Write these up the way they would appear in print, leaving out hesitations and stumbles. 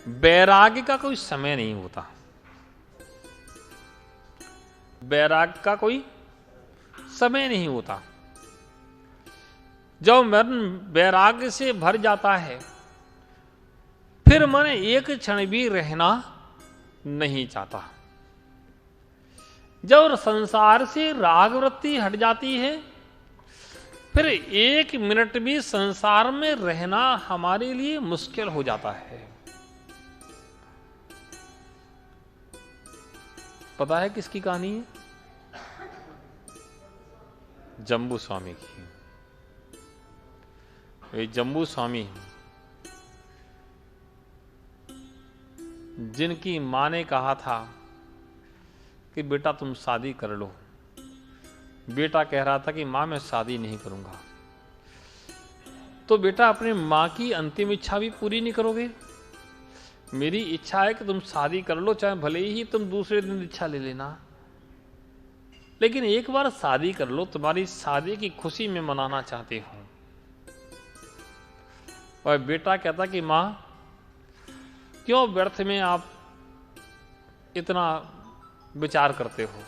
वैराग्य का कोई समय नहीं होता। वैराग्य का कोई समय नहीं होता। जब मन वैराग्य से भर जाता है, फिर मन एक क्षण भी रहना नहीं चाहता। जब संसार से राग वृत्ति हट जाती है, फिर एक मिनट भी संसार में रहना हमारे लिए मुश्किल हो जाता है। पता है किसकी कहानी है? जम्बू स्वामी की। ये जम्बू स्वामी जिनकी मां ने कहा था कि बेटा तुम शादी कर लो। बेटा कह रहा था कि मां मैं शादी नहीं करूंगा। तो बेटा अपने मां की अंतिम इच्छा भी पूरी नहीं करोगे? मेरी इच्छा है कि तुम शादी कर लो, चाहे भले ही तुम दूसरे दिन दीक्षा ले लेना, लेकिन एक बार शादी कर लो, तुम्हारी शादी की खुशी में मनाना चाहती हूं। और बेटा कहता कि मां क्यों व्यर्थ में आप इतना विचार करते हो?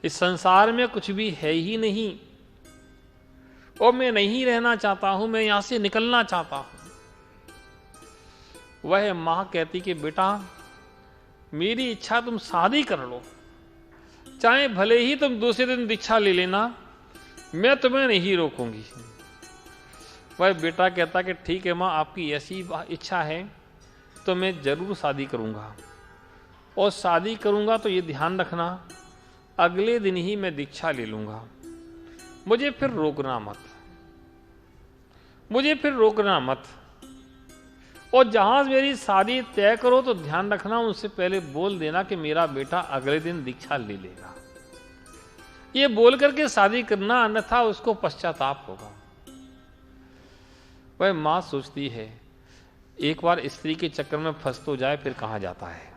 इस संसार में कुछ भी है ही नहीं, और मैं नहीं रहना चाहता हूं, मैं यहां से निकलना चाहता हूं। वह मां कहती कि बेटा मेरी इच्छा तुम शादी कर लो, चाहे भले ही तुम दूसरे दिन दीक्षा ले लेना, मैं तुम्हें नहीं रोकूंगी। वह बेटा कहता कि ठीक है मां, आपकी ऐसी इच्छा है तो मैं जरूर शादी करूंगा, और शादी करूंगा तो ये ध्यान रखना अगले दिन ही मैं दीक्षा ले लूंगा। मुझे फिर रोकना मत, मुझे फिर रोकना मत। और जहां मेरी शादी तय करो तो ध्यान रखना उनसे पहले बोल देना कि मेरा बेटा अगले दिन दीक्षा ले लेगा। ये बोल करके शादी करना, अन्यथा उसको पश्चाताप होगा। वह मां सोचती है एक बार स्त्री के चक्कर में फंस तो जाए, फिर कहां जाता है।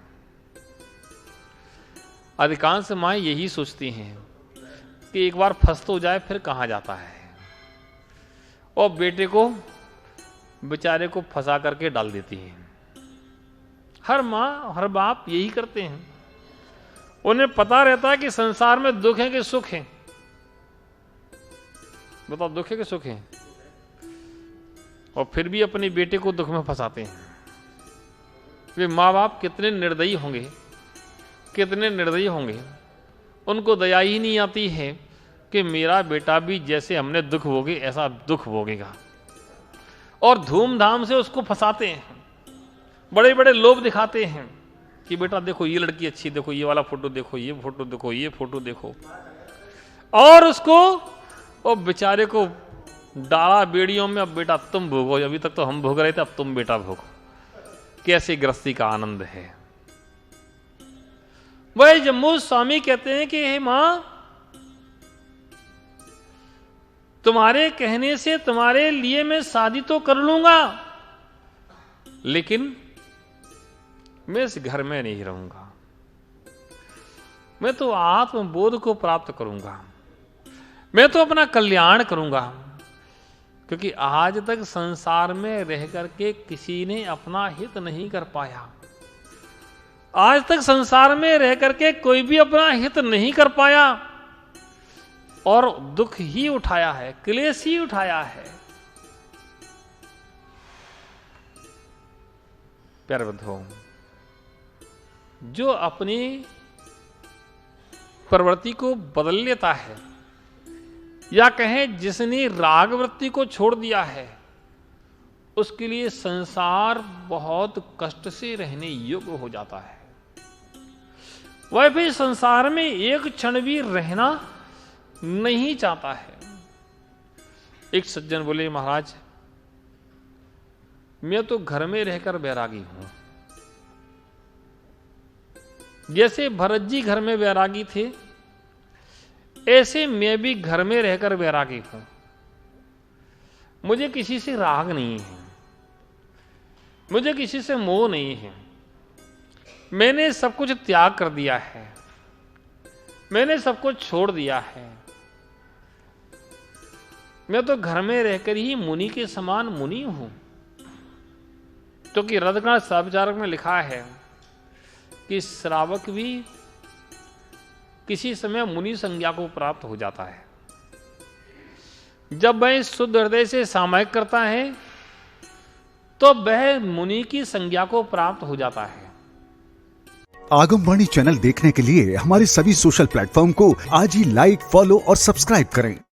अधिकांश मां यही सोचती हैं कि एक बार फंस तो जाए, फिर कहां जाता है, और बेटे को बेचारे को फंसा करके डाल देती हैं। हर मां हर बाप यही करते हैं। उन्हें पता रहता है कि संसार में दुख है कि सुख है। बताओ, दुख है कि सुख है? और फिर भी अपने बेटे को दुख में फंसाते हैं। वे माँ बाप कितने निर्दयी होंगे, कितने निर्दयी होंगे। उनको दया ही नहीं आती है कि मेरा बेटा भी जैसे हमने दुख भोगे ऐसा दुख भोगेगा, और धूमधाम से उसको फंसाते हैं। बड़े बड़े लोभ दिखाते हैं कि बेटा देखो ये लड़की अच्छी, देखो ये वाला फोटो देखो, ये फोटो देखो, ये फोटो देखो, और उसको और बेचारे को डाला बेड़ियों में। अब बेटा तुम भोगो, अभी तक तो हम भोग रहे थे, अब तुम बेटा भोगो। कैसी गृहस्थी का आनंद है। वह जम्बू स्वामी कहते हैं कि हे मां, तुम्हारे कहने से तुम्हारे लिए मैं शादी तो कर लूंगा, लेकिन मैं इस घर में नहीं रहूंगा। मैं तो आत्मबोध को प्राप्त करूंगा, मैं तो अपना कल्याण करूंगा। क्योंकि आज तक संसार में रह करके किसी ने अपना हित नहीं कर पाया। आज तक संसार में रह करके कोई भी अपना हित नहीं कर पाया, और दुख ही उठाया है, क्लेश ही उठाया है। प्यारे बंधुओं, जो अपनी प्रवृत्ति को बदल लेता है, या कहें जिसने राग वृत्ति को छोड़ दिया है, उसके लिए संसार बहुत कष्ट से रहने योग्य हो जाता है। वह भी संसार में एक क्षण भी रहना नहीं चाहता है। एक सज्जन बोले, महाराज मैं तो घर में रहकर वैरागी हूं। जैसे भरत जी घर में वैरागी थे, ऐसे मैं भी घर में रहकर वैरागी हूं। मुझे किसी से राग नहीं है, मुझे किसी से मोह नहीं है। मैंने सब कुछ त्याग कर दिया है, मैंने सब कुछ छोड़ दिया है। मैं तो घर में रहकर ही मुनि के समान मुनि हूं। क्योंकि रत्नाकर श्रावचारक में लिखा है कि श्रावक भी किसी समय मुनि संज्ञा को प्राप्त हो जाता है। जब वह शुद्ध हृदय से सामायिक करता है तो वह मुनि की संज्ञा को प्राप्त हो जाता है। आगमवाणी चैनल देखने के लिए हमारे सभी सोशल प्लेटफॉर्म को आज ही लाइक, फॉलो और सब्सक्राइब करें।